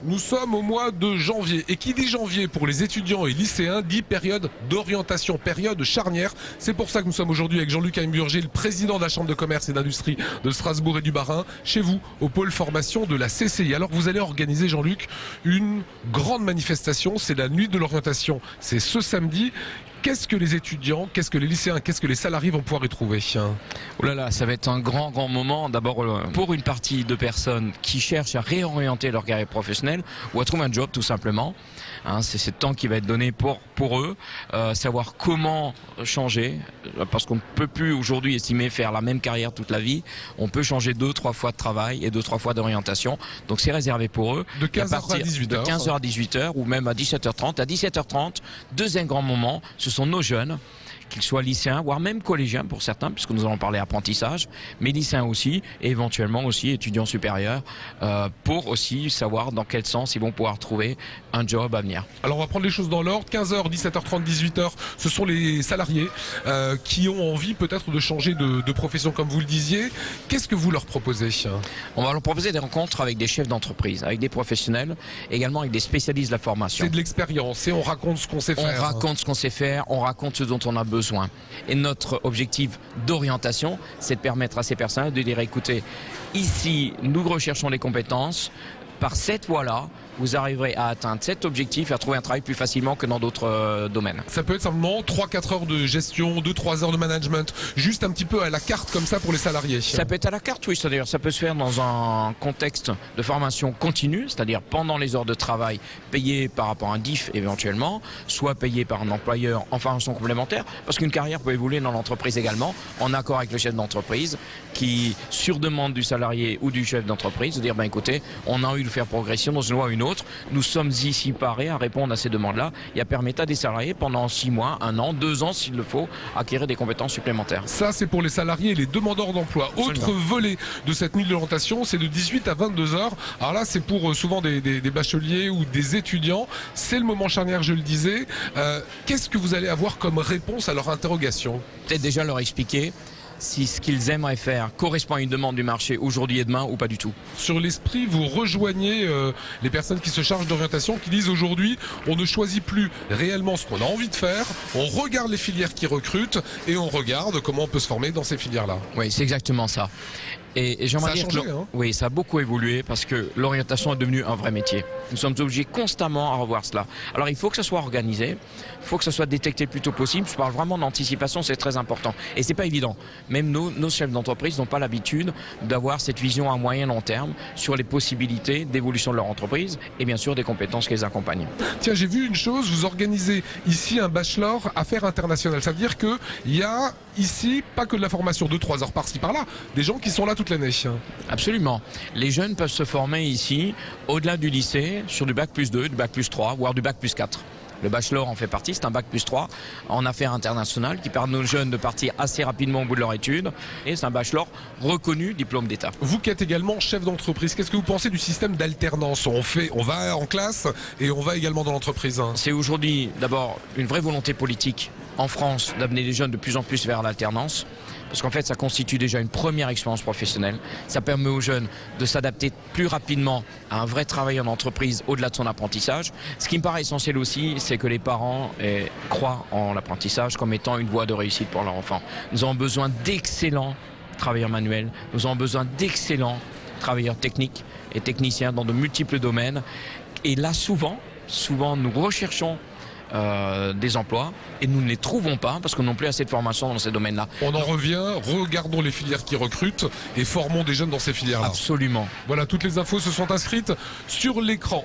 Nous sommes au mois de janvier et qui dit janvier pour les étudiants et lycéens dit période d'orientation, période charnière. C'est pour ça que nous sommes aujourd'hui avec Jean-Luc Heimburger, le président de la Chambre de commerce et d'industrie de Strasbourg et du Bas-Rhin, chez vous, au pôle formation de la CCI. Alors vous allez organiser, Jean-Luc, une grande manifestation, c'est la nuit de l'orientation, c'est ce samedi. Qu'est-ce que les étudiants, qu'est-ce que les lycéens, qu'est-ce que les salariés vont pouvoir y trouver? Oh là là, ça va être un grand moment. D'abord, pour une partie de personnes qui cherchent à réorienter leur carrière professionnelle ou à trouver un job tout simplement. C'est ce temps qui va être donné pour eux, savoir comment changer, parce qu'on ne peut plus aujourd'hui estimer faire la même carrière toute la vie. On peut changer 2-3 fois de travail et 2-3 fois d'orientation. Donc c'est réservé pour eux. De 15h à 18h. De 15h à 18h ou même à 17h30. À 17h30, deuxième grand moment, ce sont nos jeunes, qu'ils soient lycéens, voire même collégiens pour certains, puisque nous allons parler apprentissage, mais lycéens aussi, et éventuellement aussi étudiants supérieurs, pour aussi savoir dans quel sens ils vont pouvoir trouver un job à venir. Alors on va prendre les choses dans l'ordre, 15h, 17h30, 18h, ce sont les salariés qui ont envie peut-être de changer de profession comme vous le disiez. Qu'est-ce que vous leur proposez? On va leur proposer des rencontres avec des chefs d'entreprise, avec des professionnels, également avec des spécialistes de la formation. C'est de l'expérience et on raconte ce qu'on sait faire. On raconte ce qu'on sait faire, on raconte ce dont on a besoin. Et notre objectif d'orientation, c'est de permettre à ces personnes de dire écoutez, ici nous recherchons les compétences, par cette voie-là, vous arriverez à atteindre cet objectif et à trouver un travail plus facilement que dans d'autres domaines. Ça peut être simplement 3-4 heures de gestion, 2-3 heures de management, juste un petit peu à la carte comme ça pour les salariés. Ça peut être à la carte, oui, c'est-à-dire ça peut se faire dans un contexte de formation continue, c'est-à-dire pendant les heures de travail payées par rapport à un DIF éventuellement, soit payé par un employeur en formation complémentaire, parce qu'une carrière peut évoluer dans l'entreprise également, en accord avec le chef d'entreprise, qui, sur demande du salarié ou du chef d'entreprise, de dire écoutez, on a envie de faire progression dans une voie ou une autre, nous sommes ici parés à répondre à ces demandes-là et à permettre à des salariés pendant 6 mois, 1 an, 2 ans s'il le faut, acquérir des compétences supplémentaires. Ça c'est pour les salariés et les demandeurs d'emploi. Autre volet de cette nuit de l'orientation, c'est de 18 à 22 heures. Alors là c'est pour souvent des bacheliers ou des étudiants. C'est le moment charnière, je le disais. Qu'est-ce que vous allez avoir comme réponse à leur interrogation? Peut-être déjà leur expliquer si ce qu'ils aimeraient faire correspond à une demande du marché aujourd'hui et demain ou pas du tout. Sur l'esprit, vous rejoignez les personnes qui se chargent d'orientation, qui disent aujourd'hui, on ne choisit plus réellement ce qu'on a envie de faire, on regarde les filières qui recrutent et on regarde comment on peut se former dans ces filières-là. Oui, c'est exactement ça. Et j'aimerais dire que oui, ça a beaucoup évolué parce que l'orientation est devenue un vrai métier. Nous sommes obligés constamment à revoir cela. Alors il faut que ça soit organisé, il faut que ça soit détecté le plus tôt possible. Je parle vraiment d'anticipation, c'est très important. Et c'est pas évident. Même nos chefs d'entreprise n'ont pas l'habitude d'avoir cette vision à moyen long terme sur les possibilités d'évolution de leur entreprise et bien sûr des compétences qui les accompagnent. Tiens, j'ai vu une chose, vous organisez ici un bachelor affaires internationales. Ça veut dire qu'il y a ici pas que de la formation de 3 heures par-ci par-là, des gens qui sont là toute l'année. Absolument. Les jeunes peuvent se former ici, au-delà du lycée, sur du bac plus 2, du bac plus 3, voire du bac plus 4. Le bachelor en fait partie, c'est un bac plus 3 en affaires internationales qui permet aux jeunes de partir assez rapidement au bout de leur étude. Et c'est un bachelor reconnu, diplôme d'État. Vous qui êtes également chef d'entreprise, qu'est-ce que vous pensez du système d'alternance? On va en classe et on va également dans l'entreprise. C'est aujourd'hui d'abord une vraie volonté politique en France d'amener les jeunes de plus en plus vers l'alternance. Parce qu'en fait, ça constitue déjà une première expérience professionnelle. Ça permet aux jeunes de s'adapter plus rapidement à un vrai travail en entreprise au-delà de son apprentissage. Ce qui me paraît essentiel aussi, c'est que les parents croient en l'apprentissage comme étant une voie de réussite pour leur enfant. Nous avons besoin d'excellents travailleurs manuels, nous avons besoin d'excellents travailleurs techniques et techniciens dans de multiples domaines. Et là, souvent, nous recherchons des emplois et nous ne les trouvons pas parce qu'on n'a plus assez de formation dans ces domaines-là. On en revient, regardons les filières qui recrutent et formons des jeunes dans ces filières-là. Absolument. Voilà, toutes les infos se sont inscrites sur l'écran.